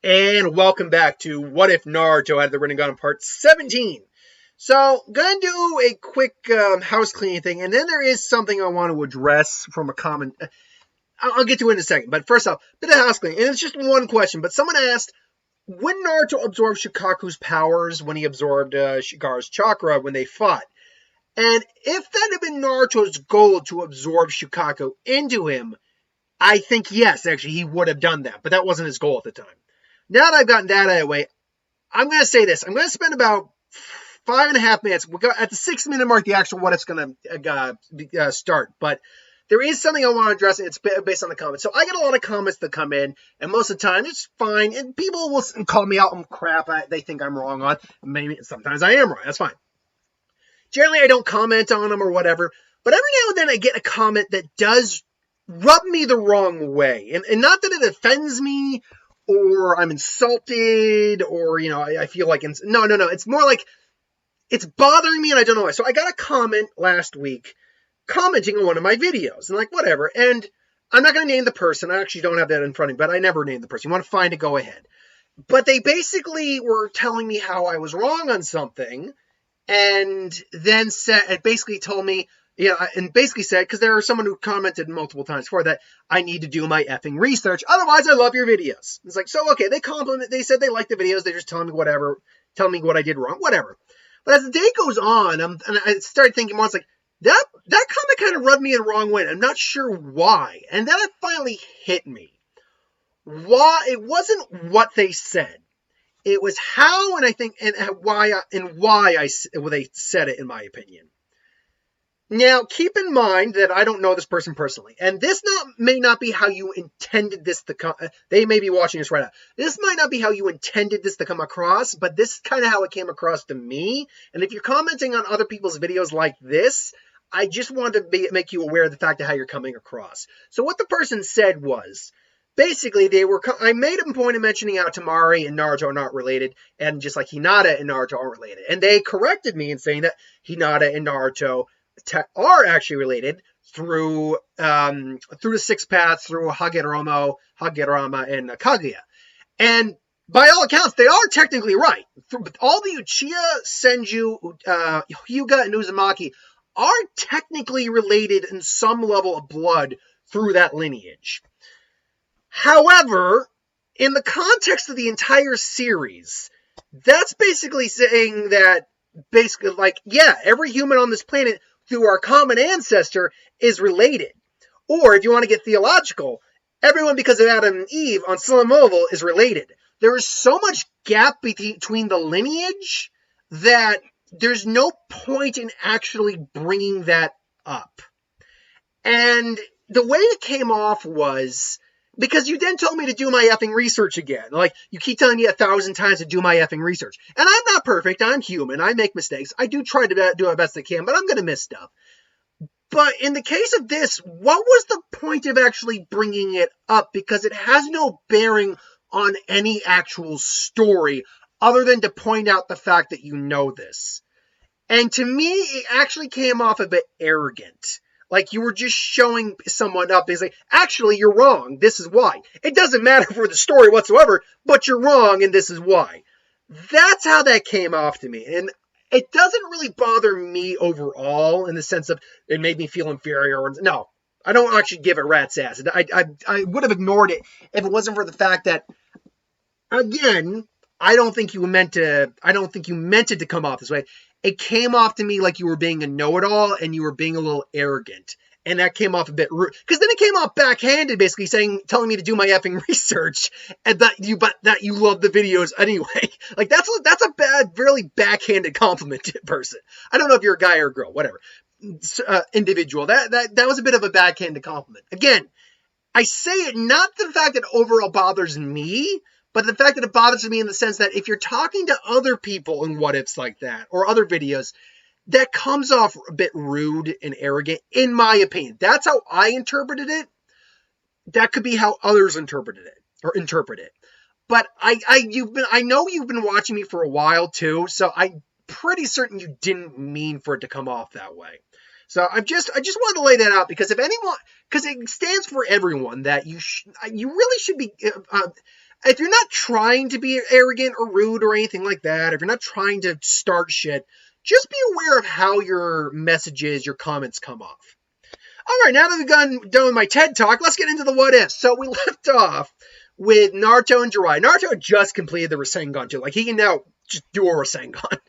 And welcome back to What If Naruto had the Rinnegan Part 17. So, gonna do a quick house cleaning thing, and then there is something I want to address from a comment. I'll get to it in a second, but first off, bit of house cleaning, and it's just one question, but someone asked, when Naruto absorbed Shikaku's powers when he absorbed Shigaru's chakra when they fought? And if that had been Naruto's goal to absorb Shikaku into him, I think yes, actually, he would have done that, but that wasn't his goal at the time. Now that I've gotten that out of the way, I'm going to say this. I'm going to spend about 5.5 minutes. We'll go at the 6-minute mark, the actual what it's going to start. But there is something I want to address, and it's based on the comments. So I get a lot of comments that come in, and most of the time it's fine. And people will call me out on crap they think I'm wrong on. Maybe sometimes I am wrong. That's fine. Generally, I don't comment on them or whatever. But every now and then I get a comment that does rub me the wrong way. And not that it offends me, or I'm insulted, or, I feel like, no. It's more like it's bothering me and I don't know why. So I got a comment last week commenting on one of my videos and whatever. And I'm not going to name the person. I actually don't have that in front of me, but I never name the person. You want to find it, go ahead. But they basically were telling me how I was wrong on something, and then basically told me, and basically said, because there are someone who commented multiple times before that I need to do my effing research. Otherwise, I love your videos. It's like, so, okay, they said they like the videos. They're just telling me whatever, telling me what I did wrong, whatever. But as the day goes on, and I started thinking more, it's like, that comment kind of rubbed me the wrong way. I'm not sure why. And then it finally hit me. Why? It wasn't what they said. It was how, and I think, and why they said it, in my opinion. Now, keep in mind that I don't know this person personally, and this may not be how you intended this to come. They may be watching this right now. This might not be how you intended this to come across, but this is kind of how it came across to me. And if you're commenting on other people's videos like this, I just wanted to make you aware of the fact of how you're coming across. So what the person said was, basically, I made a point of mentioning how Temari and Naruto are not related, and just like Hinata and Naruto aren't related. And they corrected me in saying that Hinata and Naruto are actually related through the six paths, through Hagirama, and Kaguya. And by all accounts, they are technically right. All the Uchiha, Senju, Hyuga, and Uzumaki are technically related in some level of blood through that lineage. However, in the context of the entire series, that's basically saying that, every human on this planet through our common ancestor is related. Or, if you want to get theological, everyone because of Adam and Eve on Solomoval is related. There is so much gap between the lineage that there's no point in actually bringing that up. And the way it came off was, because you then told me to do my effing research again. You keep telling me 1,000 times to do my effing research. And I'm not perfect. I'm human. I make mistakes. I do try to do my best I can, but I'm going to miss stuff. But in the case of this, what was the point of actually bringing it up? Because it has no bearing on any actual story other than to point out the fact that you know this. And to me, it actually came off a bit arrogant. Like you were just showing someone up. It's like, actually, you're wrong. This is why. It doesn't matter for the story whatsoever, but you're wrong, and this is why. That's how that came off to me. And it doesn't really bother me overall in the sense of it made me feel inferior. No, I don't actually give a rat's ass. I would have ignored it if it wasn't for the fact that, again, I don't think you meant it to come off this way. It came off to me like you were being a know-it-all and you were being a little arrogant. And that came off a bit rude. Because then it came off backhanded, basically telling me to do my effing research and that you love the videos anyway. That's a really backhanded compliment to a person. I don't know if you're a guy or a girl, whatever. Individual. That was a bit of a backhanded compliment. Again, I say it not the fact that overall bothers me, but the fact that it bothers me in the sense that if you're talking to other people in what ifs like that, or other videos, that comes off a bit rude and arrogant, in my opinion. That's how I interpreted it. That could be how others interpret it. But I know you've been watching me for a while too, so I'm pretty certain you didn't mean for it to come off that way. So I just wanted to lay that out because if anyone, because it stands for everyone that you really should be. if you're not trying to be arrogant or rude or anything like that, if you're not trying to start shit, just be aware of how your messages, your comments come off. All right, now that we've done with my TED Talk, let's get into the what ifs. So we left off with Naruto and Jiraiya. Naruto just completed the Rasengan too. Like, he can now just do a Rasengan.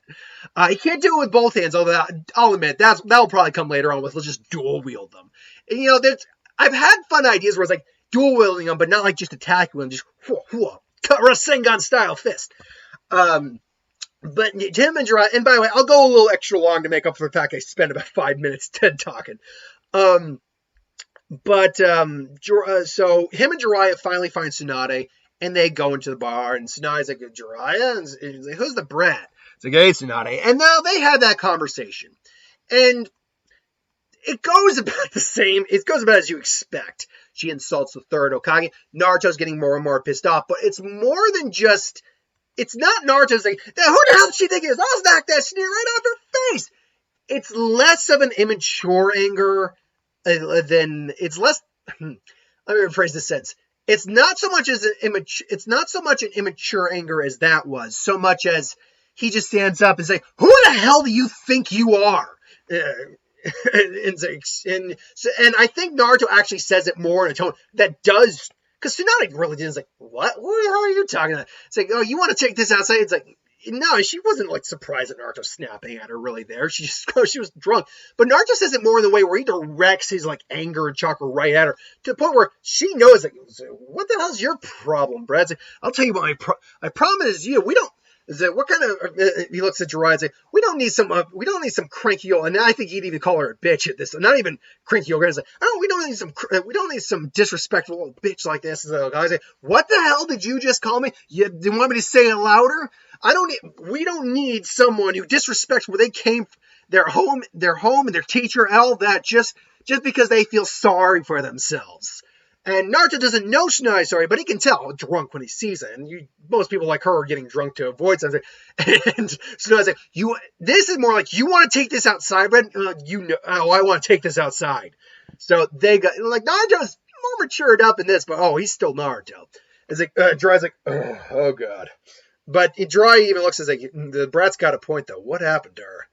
He can't do it with both hands, although I'll admit that'll probably come later on with let's just dual wield them. And, you know, I've had fun ideas where it's like dual wielding them, but not like just attacking them, just Rasengan style fist. But him and Jiraiya, and by the way, I'll go a little extra long to make up for the fact I spent about 5 minutes TED talking. So him and Jiraiya finally find Tsunade, and they go into the bar, and Tsunade's like, Jiraiya? And he's like, who's the brat? It's like, hey, Tsunade. And now they had that conversation. And it goes about the same. It goes about as you expect. She insults the third Hokage. Naruto's getting more and more pissed off, but it's more than just... It's not Naruto's like, who the hell does she think it is? I'll knock that sneer right off her face. It's less of an immature anger than it's less. Let me rephrase this sentence. It's not so much an immature anger as that was, so much as he just stands up and says, "Who the hell do you think you are?" And I think Naruto actually says it more in a tone that does, because Tsunade really didn't. It's like, what? What the hell are you talking about? It's like, oh, you want to take this outside? It's like, no, she wasn't like surprised at Naruto snapping at her really there. She was drunk. But Naruto says it more in the way where he directs his like anger and chakra right at her to the point where she knows like, what the hell's your problem, Brad? Like, I'll tell you what my problem is you. We don't. Is that what kind of? He looks at Jiraiya and says, we don't need some cranky old. And I think he'd even call her a bitch at this. Not even cranky old guy. Like, we don't need some disrespectful old bitch like this. And the guy say, what the hell did you just call me? You want me to say it louder? We don't need someone who disrespects where they came, their home, and their teacher, and all that just because they feel sorry for themselves. And Naruto doesn't know Tsunade's sorry, but he can tell drunk when he sees it. And most people like her are getting drunk to avoid something. And Tsunade's like, this is more like, you want to take this outside, Brad? I want to take this outside. So they got, like, Naruto's more matured up in this, but he's still Naruto. It's like, Jiraiya's like, oh God. But Jiraiya even looks as like, the brat's got a point though. What happened to her?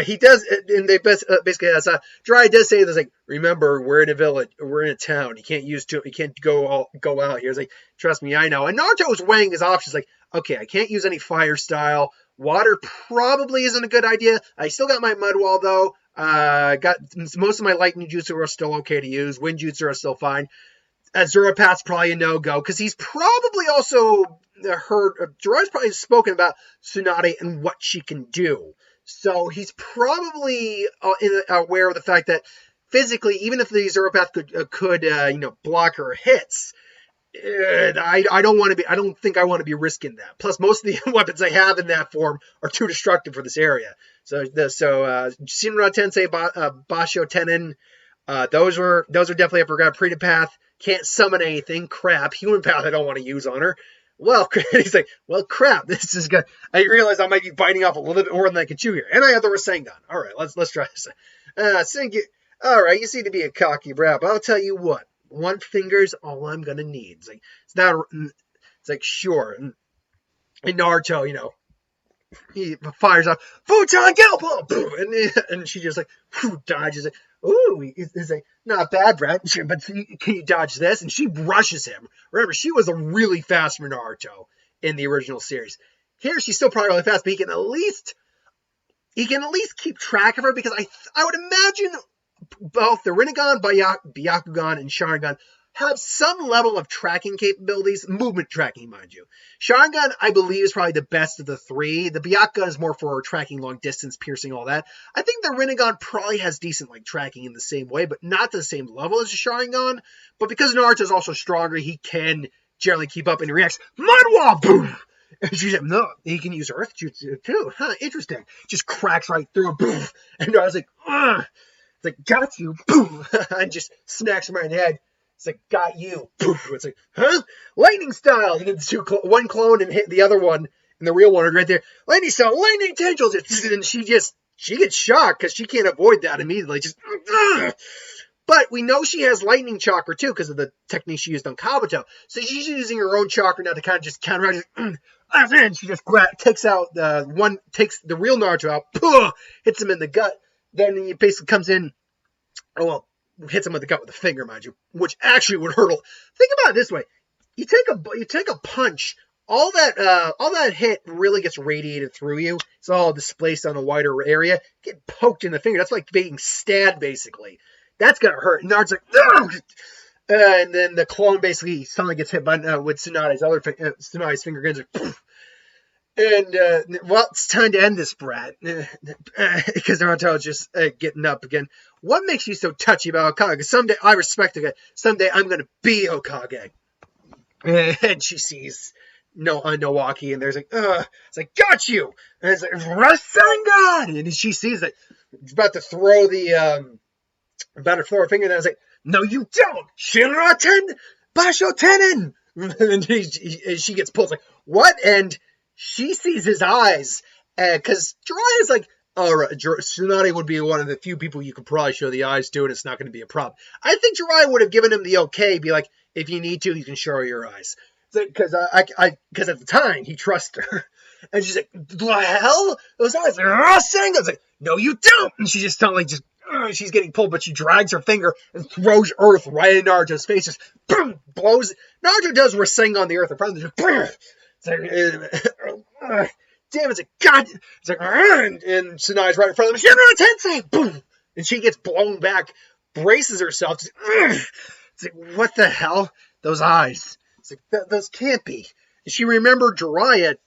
He does, and they basically, Jiraiya does say this, like, remember, we're in a village, we're in a town, you can't go out here. It's like, trust me, I know. And Naruto was weighing his options, like, okay, I can't use any fire style, water probably isn't a good idea, I still got my mud wall though, got most of my lightning jutsu are still okay to use, wind jutsu are still fine. Zurapath's probably a no-go, because he's probably also Jiraiya's probably spoken about Tsunade and what she can do. So he's probably aware of the fact that physically, even if the Zurapath could block her hits, I don't think I want to be risking that. Plus, most of the weapons I have in that form are too destructive for this area. So Shinra Tensei, Basho Tenin, those are definitely, I forgot, Preta Path. Can't summon anything. Crap. Human Path I don't want to use on her. Well, he's like, well, crap. This is good. I realize I might be biting off a little bit more than I can chew here. And I have the Rasengan. All right, let's try this. All right, you seem to be a cocky brat, but I'll tell you what. One finger's all I'm going to need. It's like, sure. And Naruto, he fires off, Futon Galpo! And she just like, dodges it. Ooh, he's like, not bad, Brad, but can you dodge this? And she rushes him. Remember, she was a really fast Naruto in the original series. Here, she's still probably really fast, but he can at least keep track of her, because I would imagine both the Rinnegan, Byakugan, and Sharingan have some level of tracking capabilities, movement tracking, mind you. Sharingan, I believe, is probably the best of the three. The Byakugan is more for tracking long distance, piercing, all that. I think the Rinnegan probably has decent tracking in the same way, but not to the same level as the Sharingan. But because Naruto is also stronger, he can generally keep up, and he reacts, Mud Wall! Boom! And she's like, no, he can use Earth Jutsu too. Huh, interesting. Just cracks right through, boom! And Naruto's like, ugh! It's like, got you, boom! And just smacks him right in the head. It's like, got you. Poof. It's like, huh? Lightning style. And then one clone and hit the other one. And the real one right there. Lightning style. Lightning tendrils. And she gets shocked because she can't avoid that immediately. Just, ugh. But we know she has lightning chakra too because of the technique she used on Kabuto. So she's using her own chakra now to kind of just counteract. And she just takes the real Naruto out, hits him in the gut. Then he basically comes in. Oh well, hits him with the gut with a finger, mind you, which actually would hurt. Think about it this way: you take a punch. All that hit really gets radiated through you. It's all displaced on a wider area. Get poked in the finger. That's like being stabbed, basically. That's gonna hurt. And Naruto's like, no! And then the clone basically suddenly gets hit by with Tsunade's finger guns. And well, it's time to end this, brat, because Naruto is just getting up again. What makes you so touchy about Hokage? Someday I respect Hokage. Someday I'm gonna be Hokage. And she sees Milwaukee, and there's like, it's like, got you. And it's like, Rasengan! And she sees that he's about to throw her finger, and I was like, no, you don't! Shinra-ten! Basho-tenin! And she gets pulled, like, what? And she sees his eyes, because Jiraiya's like, alright, Tsunade would be one of the few people you could probably show the eyes to, and it's not going to be a problem. I think Jiraiya would have given him the okay, be like, if you need to, you can show her your eyes. Because at the time, he trusts her. And she's like, the hell? Those eyes are Rasengan! I was like, no, you don't! And she just sounds like she's getting pulled, but she drags her finger and throws earth right in Naruto's face. Just boom, blows. Naruto does Rasengan on the earth in front of him. It's like, damn, it's like, God. It's like, and Tsunade's right in front of him. Shinra Tensei! Boom! And she gets blown back, braces herself. It's like, what the hell? Those eyes. It's like, those can't be. And she remembered Jiraiya,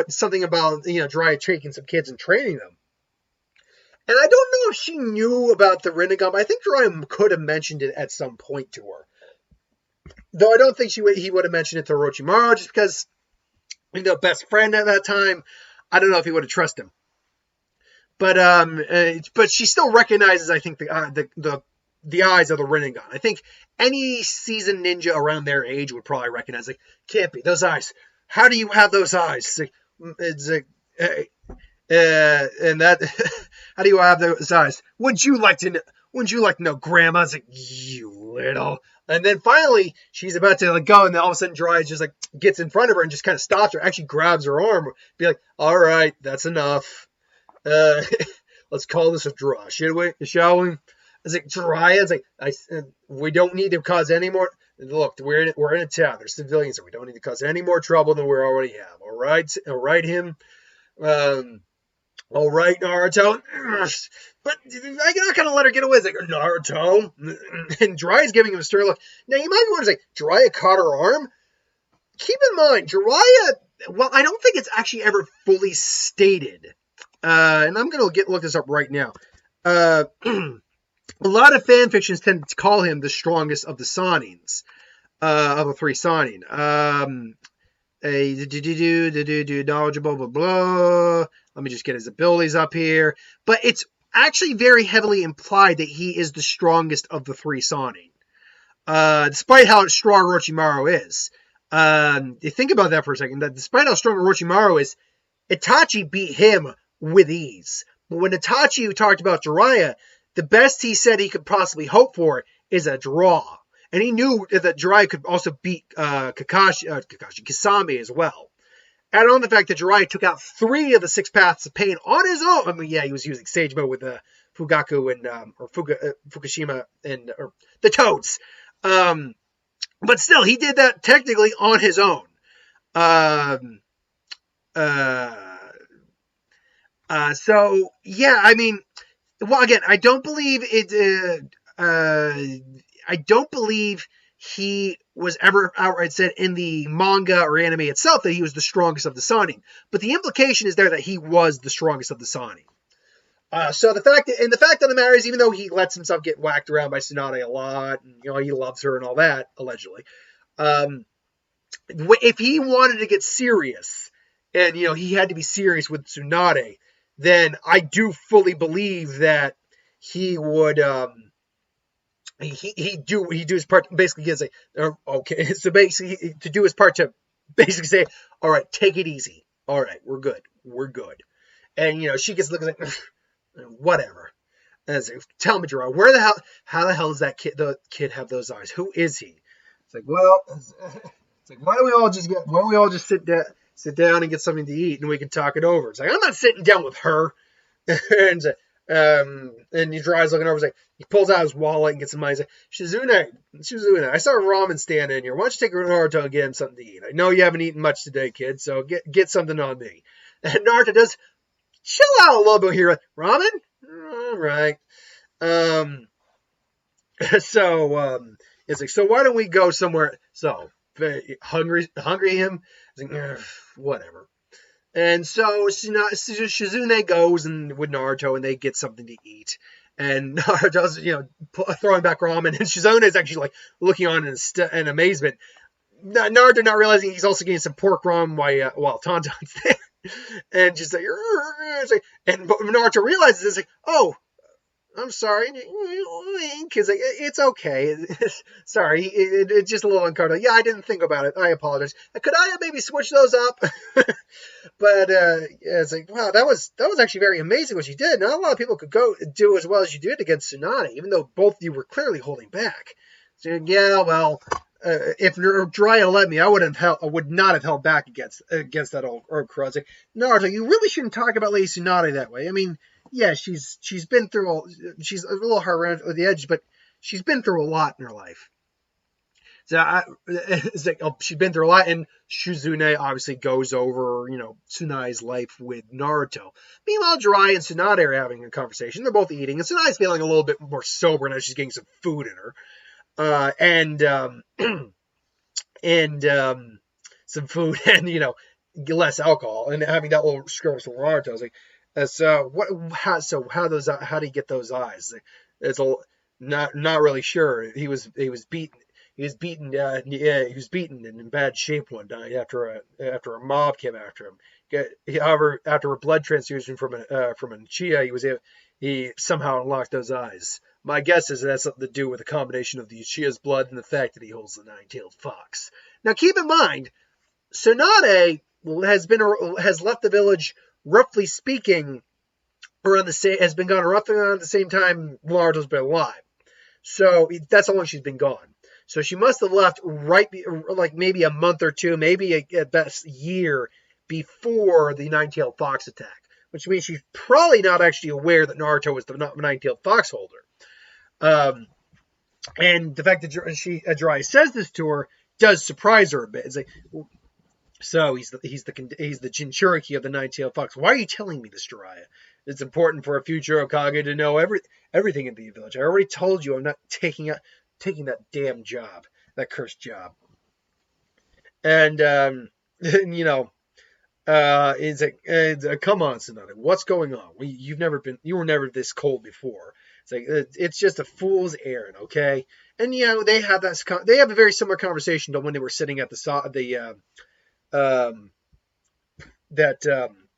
something about, Jiraiya taking some kids and training them. And I don't know if she knew about the Rinnegan, but I think Jiraiya could have mentioned it at some point to her. Though I don't think he would have mentioned it to Orochimaru, just because, best friend at that time, I don't know if he would have trusted him. But she still recognizes, I think, the eyes of the Rinnegan. I think any seasoned ninja around their age would probably recognize, like, can't be, those eyes. How do you have those eyes? It's like and that, how do you have those eyes? Would you like to know, Grandma? It's like, you little. And then finally, she's about to go, and then all of a sudden, Jiraiya just gets in front of her and just kind of stops her, actually grabs her arm, be like, all right, that's enough. Let's call this a draw, shall we? It's like, Jiraiya, it's like, we don't need to cause any more. Look, we're in a town. There's civilians, and we don't need to cause any more trouble than we already have. All right, him. All right, Naruto. But I'm not gonna let her get away. It's like, Naruto, and Jiraiya's giving him a stern look. Now you might be wondering, like, Jiraiya caught her arm. Keep in mind, Jiraiya. Well, I don't think it's actually ever fully stated. And I'm gonna look this up right now. A lot of fan fictions tend to call him the strongest of the Sanins, of the three Sanin. Knowledgeable, blah, blah. Let me just get his abilities up here. But it's actually very heavily implied that he is the strongest of the three Sanin. Despite how strong Orochimaru is. You think about that for a second. That despite how strong Orochimaru is, Itachi beat him with ease. But when Itachi talked about Jiraiya, the best he said he could possibly hope for is a draw. And he knew that Jiraiya could also beat Kisame as well. Add on the fact that Jiraiya took out 3 of the 6 paths of pain on his own. I mean, yeah, he was using Sage Mode with Fugaku and Fukushima and the Toads. But still, he did that technically on his own. So, yeah, I mean, well, again, I don't believe it. I don't believe he was ever outright said in the manga or anime itself that he was the strongest of the Sannin. But the implication is there that he was the strongest of the Sannin. So the fact of the matter is, even though he lets himself get whacked around by Tsunade a lot, and he loves her and all that, allegedly, if he wanted to get serious, and he had to be serious with Tsunade, then I do fully believe that he would he do his part. Basically, he's like, okay, so basically to do his part to basically say, all right, take it easy, all right, we're good, and she gets looking like whatever. As tell me, Jiraiya, how the hell does the kid have those eyes? Who is he? It's like, well, it's like, why don't we all just sit down and get something to eat, and we can talk it over. It's like, I'm not sitting down with her. And Jiraiya's looking over. It's like, he pulls out his wallet and gets some money. He's like, Shizune, I saw a ramen stand in here. Why don't you take Naruto and get him something to eat? I know you haven't eaten much today, kid, so get something on me. And Naruto does chill out a little bit here. Ramen? All right. It's like, so why don't we go somewhere? So hungry him. It's like, whatever. And so Shizune goes with Naruto, and they get something to eat. And Naruto's, throwing back ramen, and Shizune is actually like looking on in amazement. Naruto not realizing he's also getting some pork ramen while Tauntaun's there. And just like, and Naruto realizes it's like, oh, I'm sorry. Kid's like, it's okay. Sorry, it's just a little uncomfortable. Yeah, I didn't think about it. I apologize. Could I have maybe switch those up? But it's like, wow, that was actually very amazing what you did. Not a lot of people could go do as well as you did against Tsunade, even though both of you were clearly holding back. So, yeah, well, if Jiraiya let me, I would not have held back against that old crow. Like, Naruto, you really shouldn't talk about Lady Tsunade that way. I mean, yeah, she's been through she's a little hard around the edge, but she's been through a lot in her life. So it's like, she's been through a lot, and Shizune obviously goes over, Tsunade's life with Naruto. Meanwhile, Jiraiya and Tsunade are having a conversation. They're both eating, and Tsunade's feeling a little bit more sober now. She's getting some food in her, some food, and less alcohol, and having that little skirmish with Naruto. I was like, how do you get those eyes? It's not really sure. He was beaten. He was beaten and in bad shape one night after a mob came after him. However, after a blood transfusion from an Uchiha, he somehow unlocked those eyes. My guess is that's something to do with a combination of the Uchiha's blood and the fact that he holds the nine-tailed fox. Now, keep in mind, Tsunade has left the village, roughly speaking, has been gone roughly around the same time Naruto's been alive. So that's how long she's been gone. So she must have left maybe a month or two, maybe at best year before the nine-tailed fox attack, which means she's probably not actually aware that Naruto was the nine-tailed fox holder. And the fact that Jiraiya says this to her does surprise her a bit. It's like, so he's the Jinchuriki of the nine-tailed fox. Why are you telling me this, Jiraiya? It's important for a future Hokage to know everything in the village. I already told you I'm not taking that damn job, that cursed job. And it's like, come on, Tsunade, what's going on? You were never this cold before. It's like, it's just a fool's errand, okay? And they have a very similar conversation to when they were sitting at the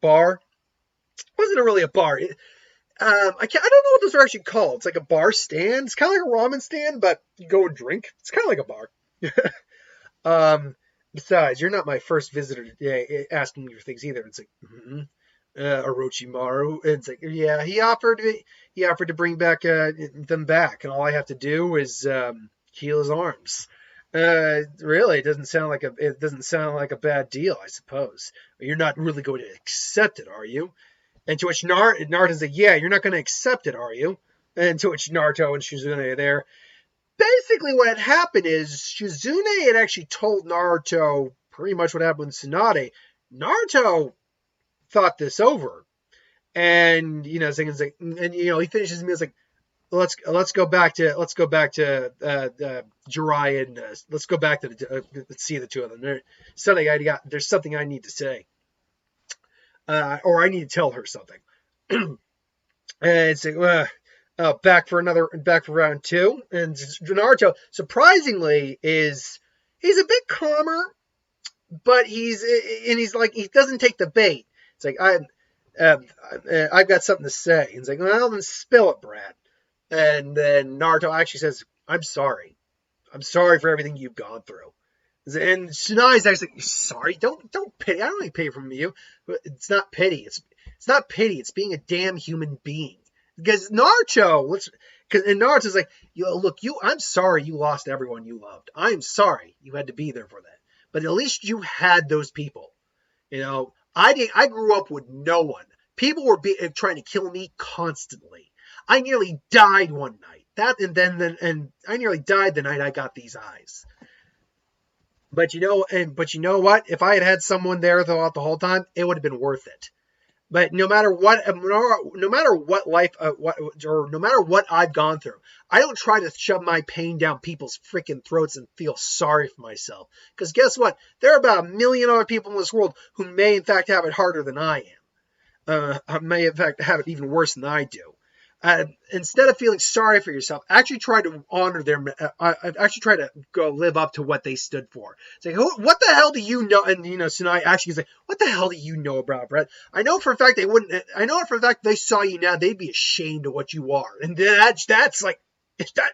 bar. It wasn't really a bar. I don't know what those are actually called. It's like a bar stand. It's kind of like a ramen stand, but you go and drink. It's kind of like a bar. Besides, you're not my first visitor today asking me for things either. It's like, Orochimaru. And it's like, yeah, he offered to bring them back, and all I have to do is heal his arms. Really, it doesn't sound like a bad deal, I suppose. You're not really going to accept it, are you? And to which Naruto's like, yeah, you're not going to accept it, are you? And to which Naruto and Shizune are there. Basically, what had happened is Shizune had actually told Naruto pretty much what happened with Tsunade. Naruto thought this over, and he finishes his meal. It's like, let's go back to Jiraiya, and let's go back to see the two of them. There's something I need to say. Or I need to tell her something. And it's like, back for round two. And Naruto, surprisingly, he's a bit calmer, but he doesn't take the bait. It's like, I've got something to say. And it's like, well, then spill it, Brad. And then Naruto actually says, I'm sorry. I'm sorry for everything you've gone through. And Tsunade's actually like, sorry, don't pity. I don't need pity from you. It's not pity. It's not pity. It's being a damn human being. Because Naruto, and Naruto's like, look, I'm sorry you lost everyone you loved. I'm sorry you had to be there for that. But at least you had those people. I grew up with no one. People were trying to kill me constantly. I nearly died one night. And I nearly died the night I got these eyes. But you know what? If I had had someone there throughout the whole time, it would have been worth it. But no matter what life, no matter what I've gone through, I don't try to shove my pain down people's freaking throats and feel sorry for myself. Because guess what? There are about 1 million other people in this world who may in fact have it harder than I am. May in fact have it even worse than I do. Instead of feeling sorry for yourself, actually try to honor them. Actually try to go live up to what they stood for. It's like, what the hell do you know? And Tsunade actually is like, what the hell do you know about Brett? I know for a fact they wouldn't. I know for a fact they saw you now, they'd be ashamed of what you are. And that's like,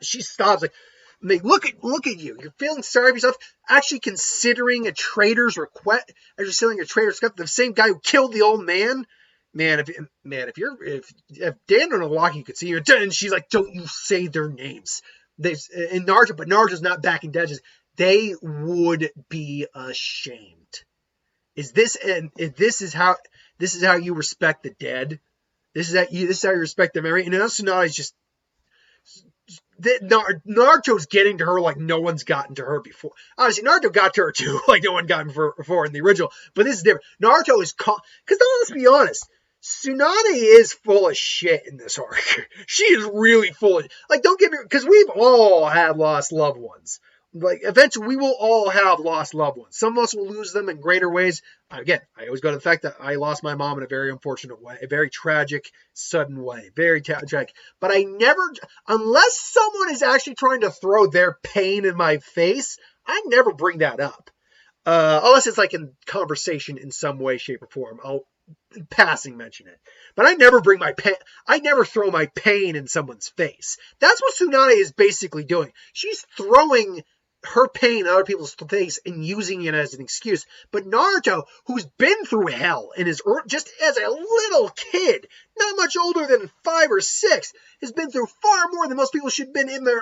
she stops like. Look at you. You're feeling sorry for yourself. Actually considering a traitor's request. Actually considering a traitor's request. The same guy who killed the old man. If Dan and Milwaukee could see you, and she's like, don't you say their names. But Naruto's not backing down. They would be ashamed. This is how you respect the dead. This is how you respect the memory. And now Tsunade's just Naruto's getting to her like no one's gotten to her before. Obviously, Naruto got to her too, like no one got before in the original. But this is different. Naruto is because let's be honest. Tsunade is full of shit in this arc. She is really full of, don't get me, because we've all had lost loved ones. Eventually we will all have lost loved ones. Some of us will lose them in greater ways. Again, I always go to the fact that I lost my mom in a very unfortunate way, a very tragic, sudden way, very tragic. But I never, unless someone is actually trying to throw their pain in my face, I never bring that up. Unless it's like in conversation in some way, shape, or form. I'll passing mention it. But I never bring my pain, I never throw my pain in someone's face. That's what Tsunade is basically doing. She's throwing her pain in other people's face and using it as an excuse. But Naruto, who's been through hell and is just as a little kid, not much older than 5 or 6, has been through far more than most people should have been in their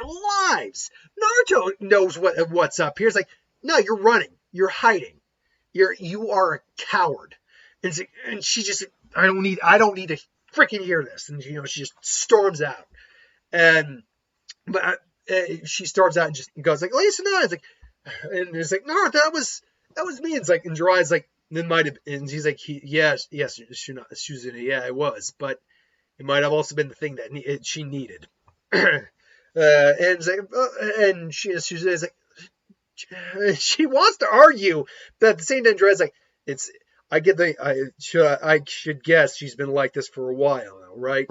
lives. Naruto knows what's up here. It's like, no, you're running. You're hiding. You are a coward. And she just, I don't need to freaking hear this. And she just storms out. But she storms out and just goes like, listen, no. It's like, and it's like, no, that was me. It's like, and Jiraiya's like, it might have, and he's like, yes, Shuzuna, yeah, it was, but it might have also been the thing that she needed. And it's like, and Shuzuna's like, she wants to argue, but at the same time, Jiraiya's like, I should guess she's been like this for a while now, right?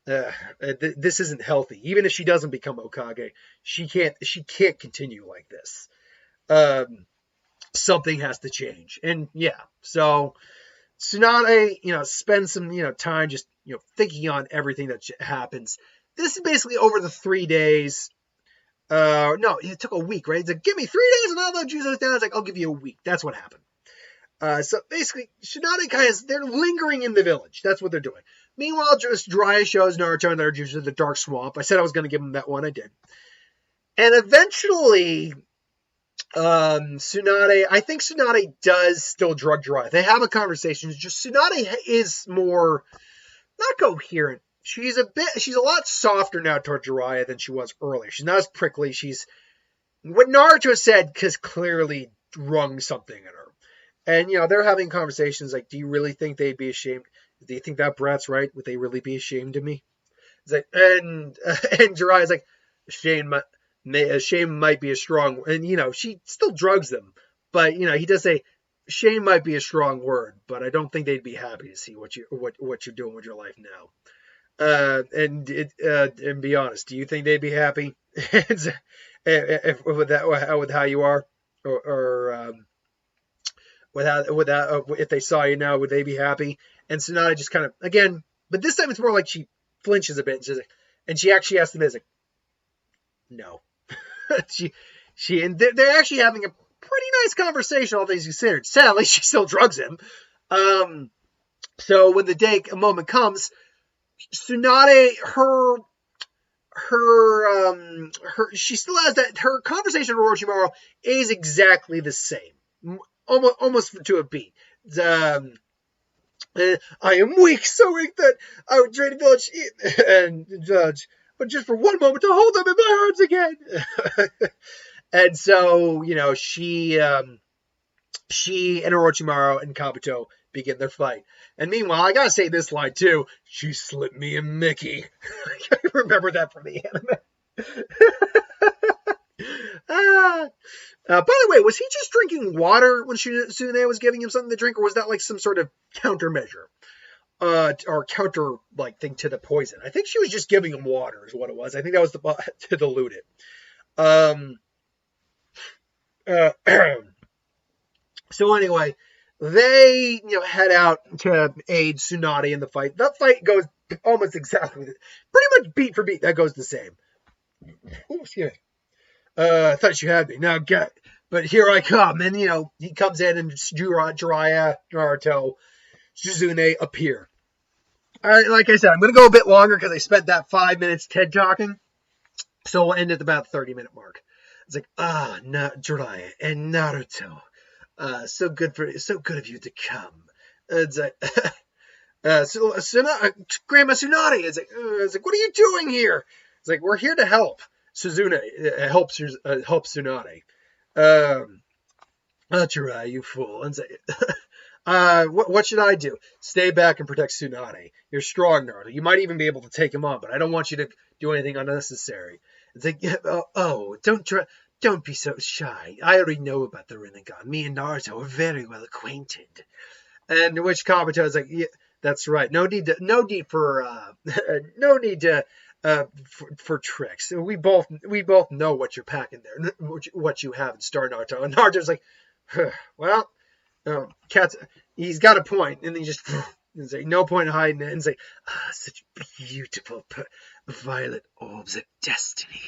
This isn't healthy. Even if she doesn't become Hokage, she can't continue like this. Something has to change. And yeah, so Tsunade, spends some, time just, thinking on everything that happens. This is basically over the 3 days. No, it took a week, right? It's like, give me 3 days and I'll let you those down. It's like, I'll give you a week. That's what happened. So basically, Tsunade they're lingering in the village. That's what they're doing. Meanwhile, just Jiraiya shows Naruto and Naruto to the Dark Swamp. I said I was going to give him that one. I did. And eventually, I think Tsunade does still drug Jiraiya. They have a conversation. It's just Tsunade is more, not coherent. She's a lot softer now toward Jiraiya than she was earlier. She's not as prickly. What Naruto said has clearly rung something in her. And, they're having conversations like, do you really think they'd be ashamed? Do you think that brat's right? Would they really be ashamed of me? It's like, and Jiraiya's like, shame might be a strong, and, she still drugs them. But, he does say, shame might be a strong word, but I don't think they'd be happy to see what you're doing with your life now. And be honest, do you think they'd be happy with how you are? Or if they saw you now, would they be happy? And Tsunade just kind of, again, but this time it's more like she flinches a bit and she actually asks him, like, no. And they're actually having a pretty nice conversation, all things considered. Sadly, she still drugs him. So when a moment comes, Tsunade, she still has that. Her conversation with Orochimaru is exactly the same, almost to a beat. I am weak, so weak that I would drain a village and judge, but just for one moment to hold them in my arms again. And so, she and Orochimaru and Kabuto begin their fight. And meanwhile, I gotta say this line too. She slipped me a Mickey. I remember that from the anime. By the way, was he just drinking water when Tsunade was giving him something to drink, or was that like some sort of countermeasure? Or counter thing to the poison? I think she was just giving him water, is what it was. I think that was to dilute it. So anyway, they head out to aid Tsunade in the fight. That fight goes almost exactly, pretty much beat for beat. That goes the same. Ooh, excuse me. I thought you had me. Now get. But here I come, and he comes in, and Jiraiya, Naruto, Suzune appear. All right, like I said, I'm going to go a bit longer because I spent that 5 minutes TED talking, so we'll end at about the 30-minute mark. It's like, Jiraiya and Naruto, so good of you to come. It's like, Grandma Tsunade. It's like, what are you doing here? It's like, we're here to help. Suzune helps Tsunade. Jiraiya, you fool. And say, what should I do? Stay back and protect Tsunade. You're strong, Naruto. You might even be able to take him on, but I don't want you to do anything unnecessary. It's like, don't be so shy. I already know about the Rinnegan. Me and Naruto are very well acquainted. And which Kabuto is like, yeah, that's right. No need for tricks. We both know what you're packing there, what you have in Star Naruto. And Naruto's like, well, he's got a point, and he just it's like, no point in hiding it. And it's like, such beautiful violet orbs of destiny.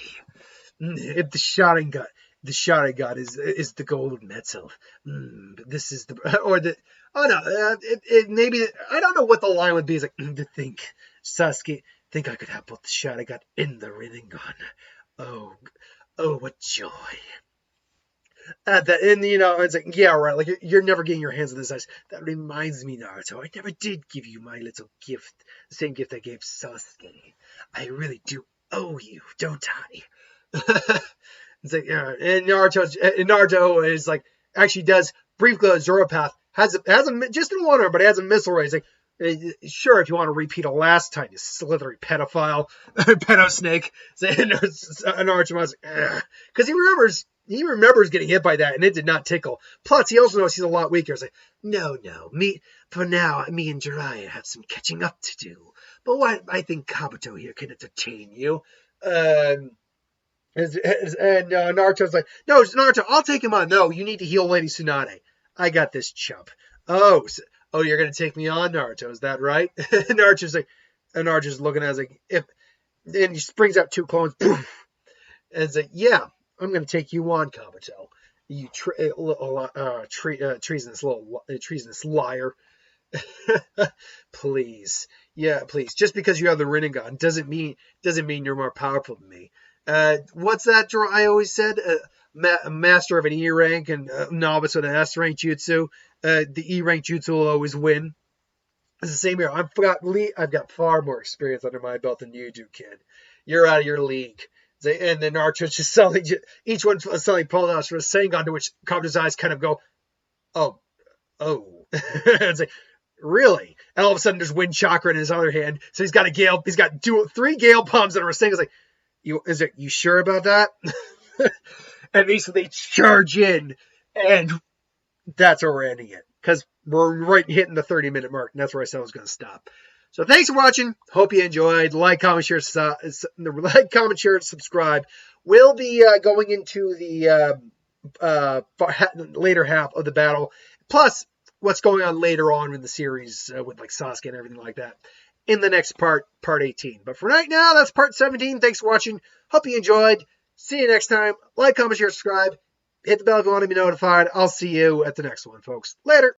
If the Sharingan is the gold metal, but this is maybe I don't know what the line would be. It's like, to think Sasuke. Think I could have both the Sharingan in the Rinnegan. Oh, what joy. It's like, yeah, right. Like, you're never getting your hands on this ice. That reminds me, Naruto. I never did give you my little gift, the same gift I gave Sasuke. I really do owe you, don't I? It's like, yeah. And Naruto is like, actually does brief glow Zoropath has a just in one arm, but he has a missile ray. He's like, sure, if you want to repeat it last time, you slithery pedophile, pedo snake. And Naruto was like, because he remembers getting hit by that, and it did not tickle. Plus, he also knows he's a lot weaker. It's like, no, me and Jiraiya have some catching up to do. But I think Kabuto here can entertain you. And Naruto's like, no, Naruto, I'll take him on. No, you need to heal Lady Tsunade. I got this, chump. Oh, you're going to take me on, Naruto, is that right? Naruto's looking at it, like, and he springs out 2 clones, poof, and it's like, yeah, I'm going to take you on, Kabuto. You treasonous liar. Please. Yeah, please. Just because you have the Rinnegan doesn't mean you're more powerful than me. What's that I always said? A master of an E rank and a novice with an S rank jutsu. The E rank jutsu will always win. It's the same here. I've got far more experience under my belt than you do, kid. You're out of your league. And then Naruto just suddenly, each one suddenly pulled out for a Sengon, to which Kabuto's eyes kind of go, oh. It's like, really? And all of a sudden there's wind chakra in his other hand. So he's got 3 Gale Palms that are saying, it's like, you sure about that? And basically they charge in, and that's where we're ending it. Because we're right hitting the 30-minute mark, and that's where I said I was going to stop. So thanks for watching. Hope you enjoyed. Like, comment, share, subscribe. We'll be going into the later half of the battle. Plus, what's going on later on in the series with like Sasuke and everything like that in the next part 18. But for right now, that's part 17. Thanks for watching. Hope you enjoyed. See you next time. Like, comment, share, subscribe. Hit the bell if you want to be notified. I'll see you at the next one, folks. Later.